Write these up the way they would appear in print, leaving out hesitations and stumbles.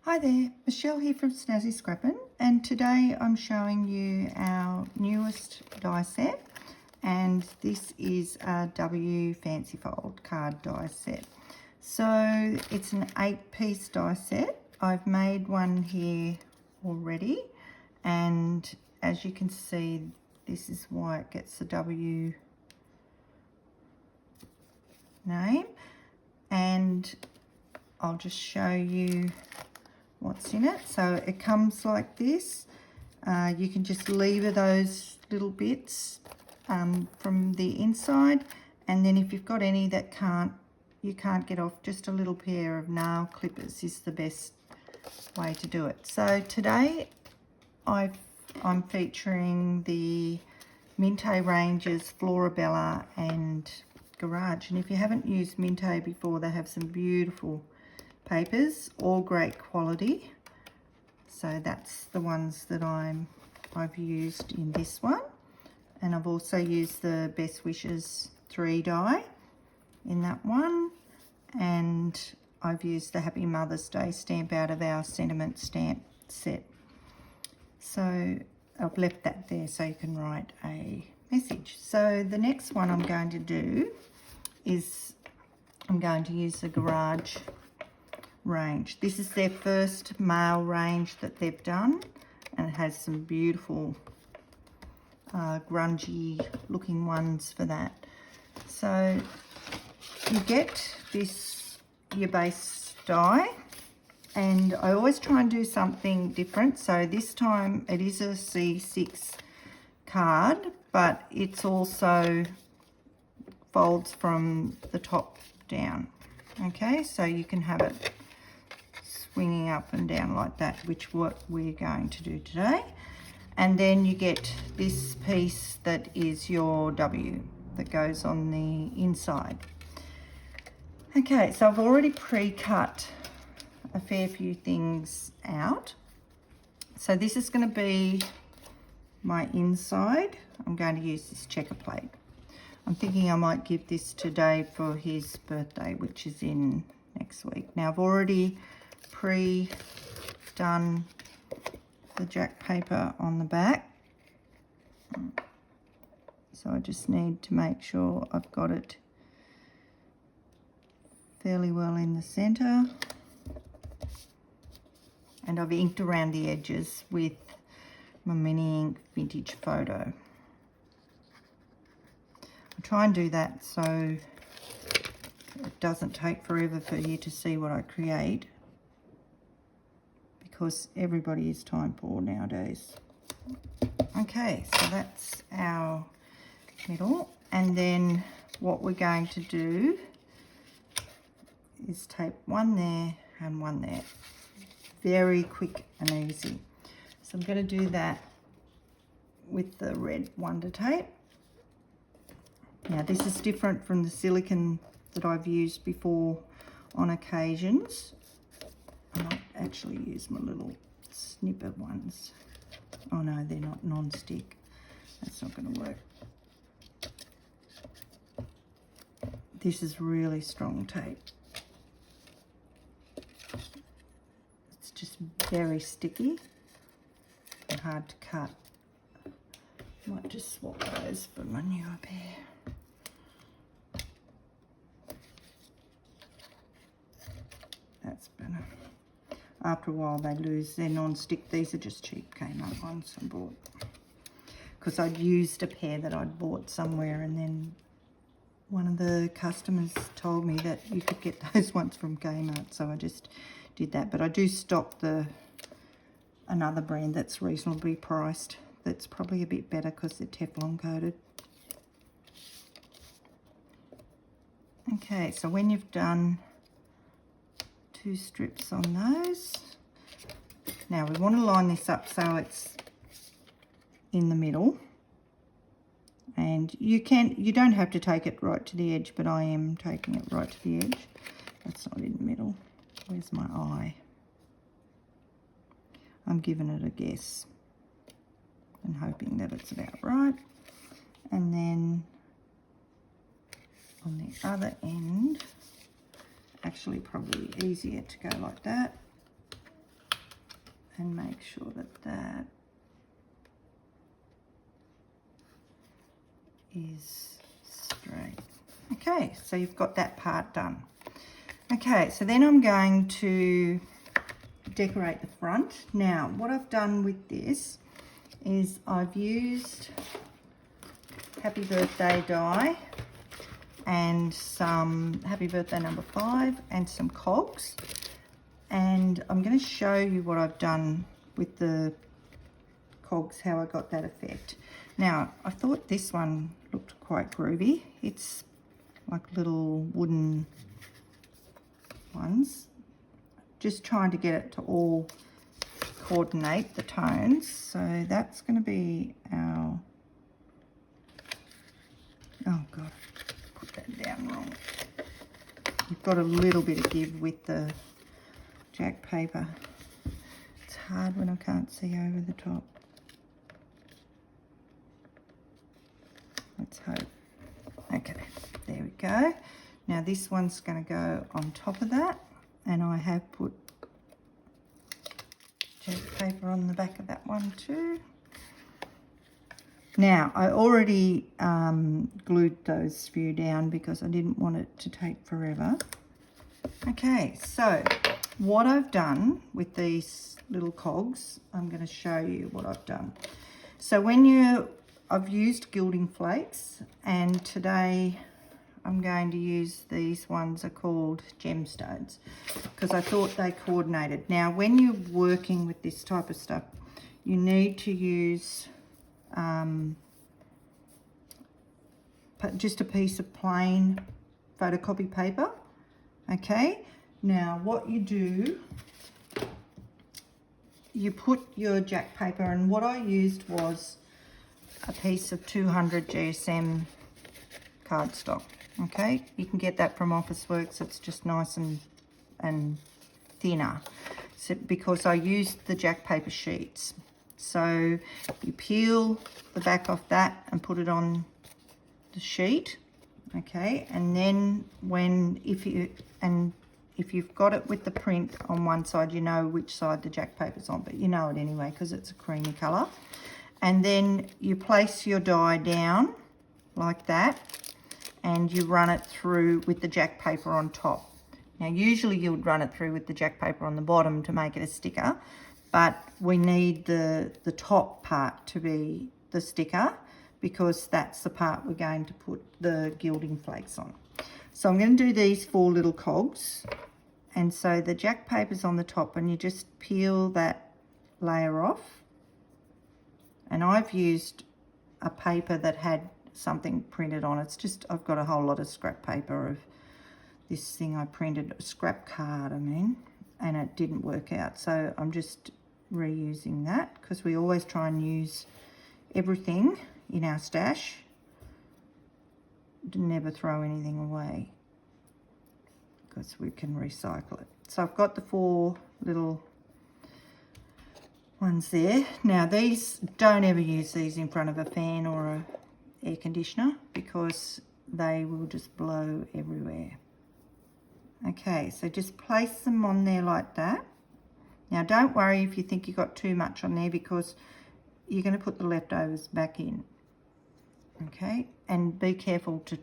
Hi there, Michelle here from Snazzy Scrappin', and today I'm showing you our newest die set, and this is a W Fancy Fold card die set. So it's an 8-piece die set. I've made one here already, and as you can see, this is why it gets the W name, and I'll just show you what's in it. So it comes like this. You can just lever those little bits from the inside, and then if you've got any that you can't get off, just a little pair of nail clippers is the best way to do it. So today I'm featuring the Minte ranges, Florabella and Garage, and if you haven't used Minte before, they have some beautiful papers, all great quality. So that's the ones that I've used in this one, and I've also used the Best Wishes 3 die in that one, and I've used the Happy Mother's Day stamp out of our sentiment stamp set. So I've left that there so you can write a message. So the next one I'm going to do is I'm going to use the Garage range. This is their first male range that they've done, and it has some beautiful grungy looking ones for that. So you get your base die, and I always try and do something different. So this time it is a C6 card, but it's also folds from the top down. Okay, so you can have it swinging up and down like that, which what we're going to do today. And then you get this piece that is your W that goes on the inside. Okay, so I've already pre-cut a fair few things out. So this is going to be my inside. I'm going to use this checker plate. I'm thinking I might give this to Dave for his birthday, which is in next week. Now I've already pre-done the jack paper on the back, so I just need to make sure I've got it fairly well in the center, and I've inked around the edges with my mini ink vintage photo. I try and do that so it doesn't take forever for you to see what I create, because everybody is time poor nowadays. Okay, so that's our middle, and then what we're going to do is tape one there and one there. Very quick and easy. So I'm going to do that with the red Wonder Tape. Now this is different from the silicone that I've used before on occasions. I might actually use my little snipper ones. Oh no, they're not non-stick. That's not going to work. This is really strong tape. It's just very sticky and hard to cut. Might just swap those for my newer pair. That's better. After a while they lose their non-stick. These are just cheap Kmart ones I bought, because I'd used a pair that I'd bought somewhere, and then one of the customers told me that you could get those ones from Kmart, so I just did that. But I do stock another brand that's reasonably priced, that's probably a bit better because they're Teflon coated. Okay, so when you've done 2 strips on those, now we want to line this up so it's in the middle, and you don't have to take it right to the edge, but I am taking it right to the edge. That's not in the middle. Where's my eye? I'm giving it a guess and hoping that it's about right. And then on the other end, actually probably easier to go like that. and make sure that that is straight. Okay, so you've got that part done. Okay, so then I'm going to decorate the front. Now, what I've done with this is I've used Happy Birthday die and some Happy Birthday number 5 and some cogs. And I'm going to show you what I've done with the cogs, how I got that effect. Now, I thought this one looked quite groovy. It's like little wooden ones. Just trying to get it to all coordinate the tones. So that's going to be our... Oh God, put that down wrong. You've got a little bit of give with the jack paper. It's hard when I can't see over the top. Let's hope. Okay, there we go. Now this one's going to go on top of that, and I have put jack paper on the back of that one too. Now, I already glued those few down because I didn't want it to take forever. Okay, so what I've done with these little cogs, I'm going to show you what I've done. So I've used Gilding flakes, and today I'm going to use these ones are called gemstones because I thought they coordinated. Now, when you're working with this type of stuff, you need to use just a piece of plain photocopy paper. Okay, now what you do, you put your jack paper, and what I used was a piece of 200 GSM cardstock. Okay, you can get that from Officeworks. It's just nice and thinner, so, because I used the jack paper sheets. So you peel the back off that and put it on the sheet, okay, and then if you've got it with the print on one side, you know which side the jack paper's on, but you know it anyway because it's a creamy colour. And then you place your die down like that, and you run it through with the jack paper on top. Now usually you would run it through with the jack paper on the bottom to make it a sticker, but we need the top part to be the sticker because that's the part we're going to put the gilding flakes on. So I'm going to do these 4 little cogs, and so the jack paper's on the top, and you just peel that layer off. And I've used a paper that had something printed on it. It's just, I've got a whole lot of scrap paper of this thing I printed, scrap card I mean, and it didn't work out. So I'm just reusing that because we always try and use everything in our stash. Never throw anything away because we can recycle it. So I've got the 4 little ones there. Now these, don't ever use these in front of a fan or a air conditioner because they will just blow everywhere. Okay, so just place them on there like that. Now don't worry if you think you got too much on there because you're going to put the leftovers back in. Okay, and be careful to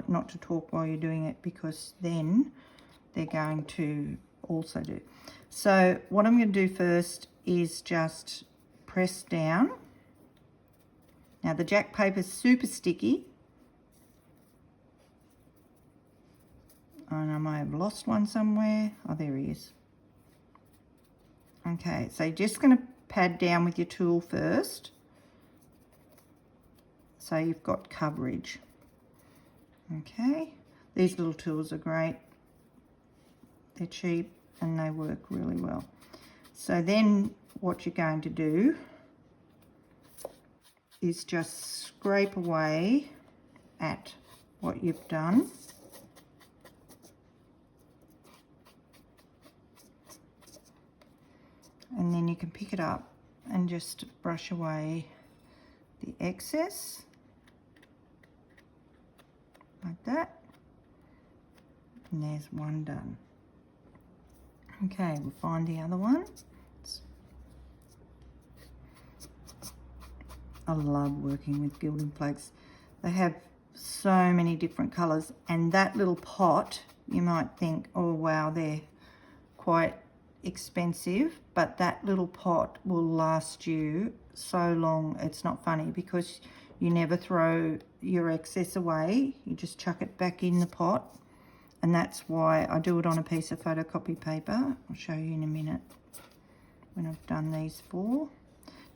not to talk while you're doing it because then they're going to also do. So what I'm going to do first is just press down. Now the jack paper is super sticky, and I may have lost one somewhere. Oh, there he is. Okay, so you're just going to pad down with your tool first so you've got coverage. Okay, these little tools are great. They're cheap and they work really well. So then what you're going to do is just scrape away at what you've done. And then you can pick it up and just brush away the excess like that. And there's one done. Okay, we'll find the other one. Let's I love working with gilding flakes. They have so many different colours, and that little pot, you might think, oh wow, they're quite expensive, but that little pot will last you so long. It's not funny, because you never throw your excess away, you just chuck it back in the pot. And that's why I do it on a piece of photocopy paper. I'll show you in a minute when I've done these 4.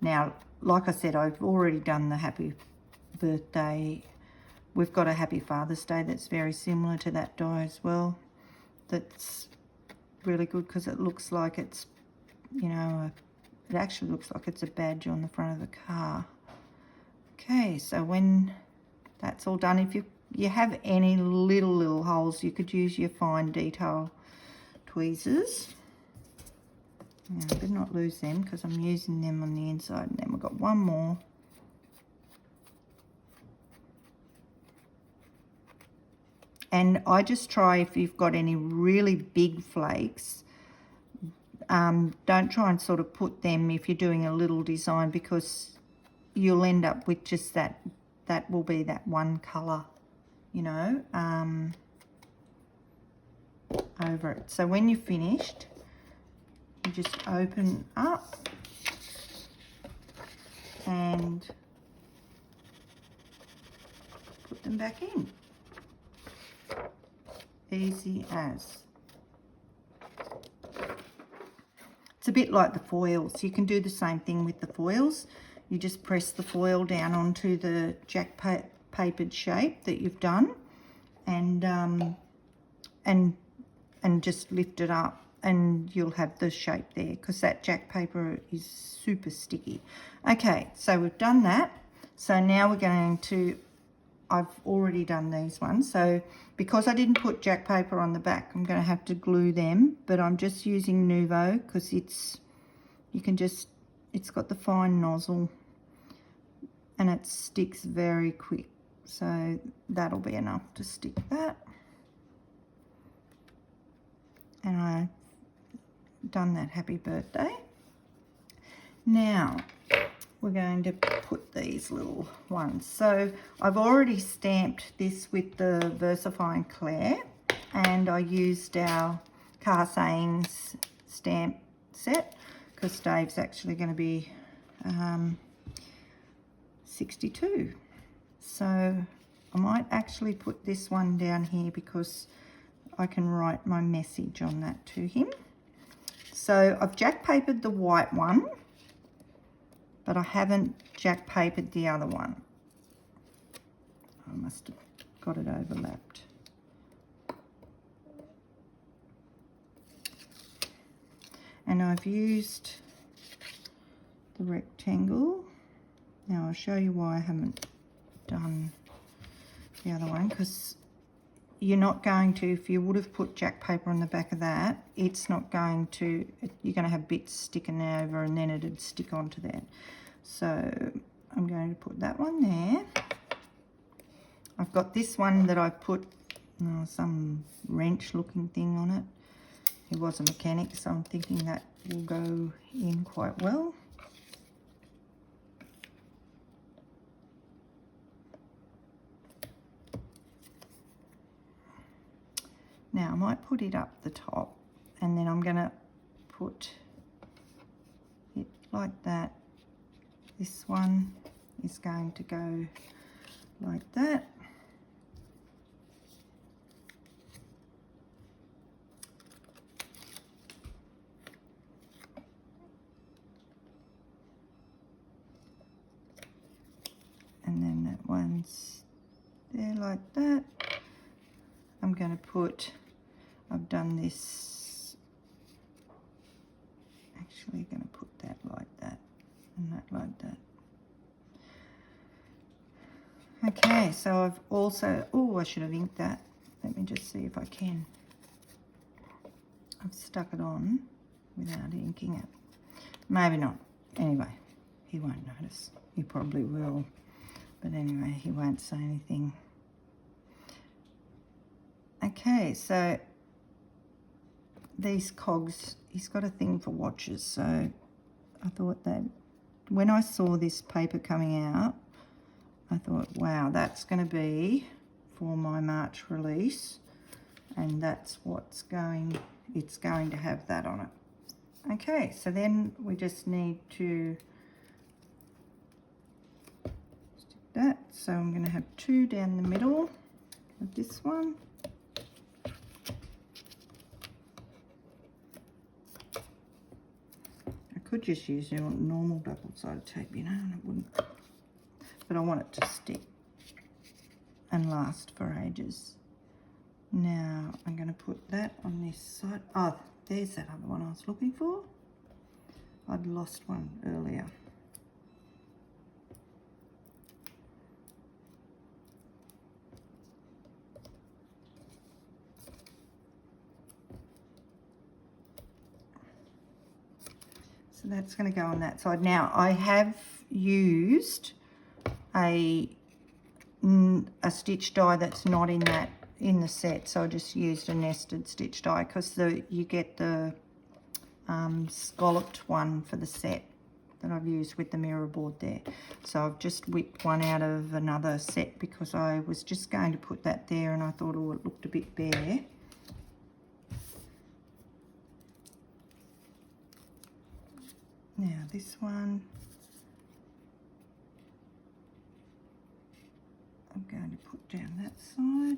Now, like I said, I've already done the happy birthday. We've got a happy Father's Day that's very similar to that die as well. That's really good because it looks like it's, you know, it actually looks like it's a badge on the front of the car. Okay, so when that's all done, if you have any little holes, you could use your fine detail tweezers. Now, I better not lose them because I'm using them on the inside. And then we've got one more. And I just try, if you've got any really big flakes, don't try and sort of put them if you're doing a little design, because you'll end up with just that will be that one colour, you know, over it. So when you're finished, you just open up and put them back in. Easy as. It's a bit like the foils. You can do the same thing with the foils. You just press the foil down onto the jack papered shape that you've done, and just lift it up, and you'll have the shape there, because that jack paper is super sticky. Okay, so we've done that. So now we're going to, I've already done these ones, so because I didn't put jack paper on the back, I'm going to have to glue them, but I'm just using Nuvo because it's got the fine nozzle and it sticks very quick, so that'll be enough to stick that. And I've done that happy birthday. Now we're going to put these little ones. So I've already stamped this with the VersaFine Claire, and I used our Car Sayings stamp set because Dave's actually going to be 62. So I might actually put this one down here because I can write my message on that to him. So I've jack papered the white one, but I haven't jack papered the other one. I must have got it overlapped. And I've used the rectangle. Now I'll show you why I haven't done the other one, because you're not going to, if you would have put jack paper on the back of that, it's not going to, you're going to have bits sticking over and then it'd stick onto that. So I'm going to put that one there. I've got this one that I put some wrench looking thing on it. He was a mechanic, so I'm thinking that will go in quite well. Now I might put it up the top, and then I'm going to put it like that. This one is going to go like that. And then that one's there like that. I'm going to put, I've done this, actually going to put that like that and that like that. Okay, so I've also, oh, I should have inked that. Let me just see if I can. I've stuck it on without inking it. Maybe not. Anyway, he won't notice. He probably will. But anyway, he won't say anything. Okay, so these cogs, he's got a thing for watches, so I thought they'd when I saw this paper coming out, I thought, wow, that's going to be for my March release, and that's what's going, it's going to have that on it. Okay, so then we just need to stick that. So I'm going to have 2 down the middle of this one. I could just use your normal double-sided tape, you know, and it wouldn't, but I want it to stick and last for ages. Now I'm going to put that on this side. Oh, there's that other one I was looking for. I'd lost one earlier. So that's going to go on that side. Now I have used a stitch die that's not in the set, so I just used a nested stitch die because you get the scalloped one for the set that I've used with the mirror board there. So I've just whipped one out of another set because I was just going to put that there and I thought, oh, it looked a bit bare. Now this one, I'm going to put down that side.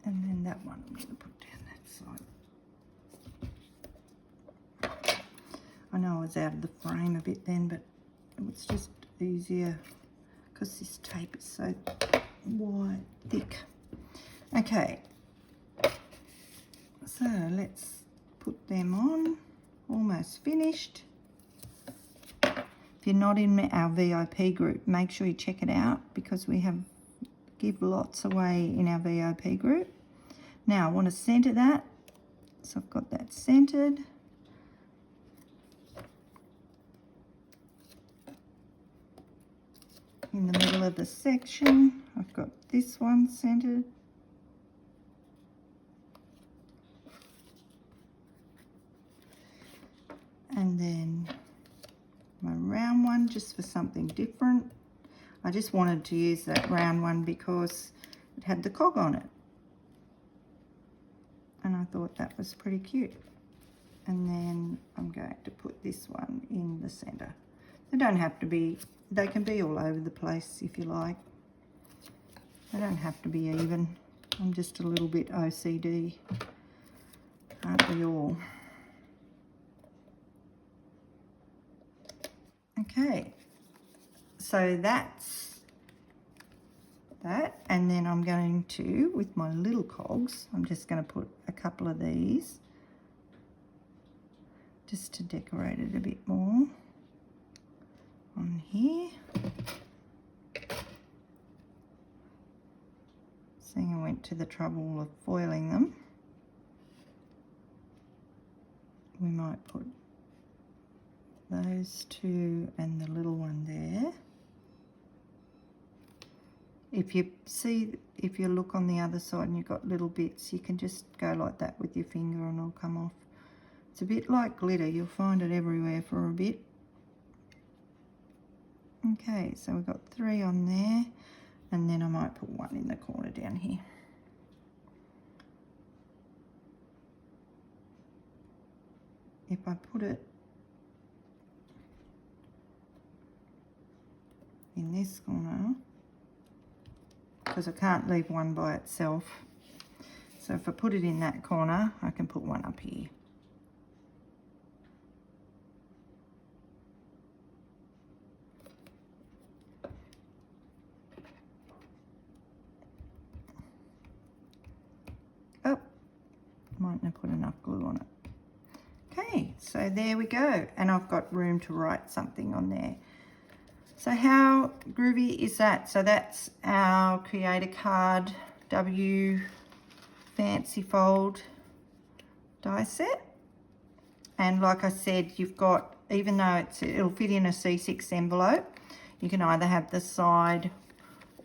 And then that one I'm going to put down that side. I know I was out of the frame a bit then, but it was just easier because this tape is so wide, thick. Okay, so let's put them on. Almost finished. If you're not in our VIP group, make sure you check it out because we give lots away in our VIP group. Now I want to center that, so I've got that centered. In the middle of the section, I've got this one centered. And then my round one just for something different. I just wanted to use that round one because it had the cog on it. And I thought that was pretty cute. And then I'm going to put this one in the center. They don't have to be, they can be all over the place if you like. They don't have to be even. I'm just a little bit OCD, aren't we all? Okay, so that's that, and then I'm going to, with my little cogs, I'm just going to put a couple of these just to decorate it a bit more on here. Seeing I went to the trouble of foiling them, we might put those two and the little one there. If you see, if you look on the other side and you've got little bits, you can just go like that with your finger and it'll come off. It's a bit like glitter, you'll find it everywhere for a bit. Okay, so we've got 3 on there, and then I might put 1 in the corner down here. If I put it in this corner, because I can't leave one by itself, so if I put it in that corner, I can put 1 up here. Oh, mightn't have put enough glue on it. Okay, so there we go, and I've got room to write something on there. So how groovy is that? So that's our Creator Card W Fancy Fold die set. And like I said, you've got, even though it'll fit in a C6 envelope, you can either have the side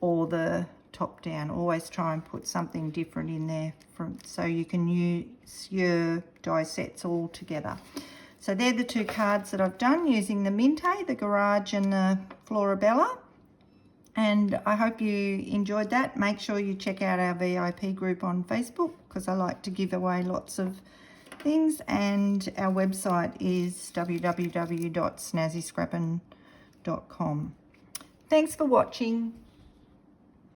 or the top down. Always try and put something different in there so you can use your die sets all together. So they're the two cards that I've done using the Minte, the Garage and the Florabella. And I hope you enjoyed that. Make sure you check out our VIP group on Facebook, because I like to give away lots of things. And our website is www.snazzyscrappin.com. Thanks for watching.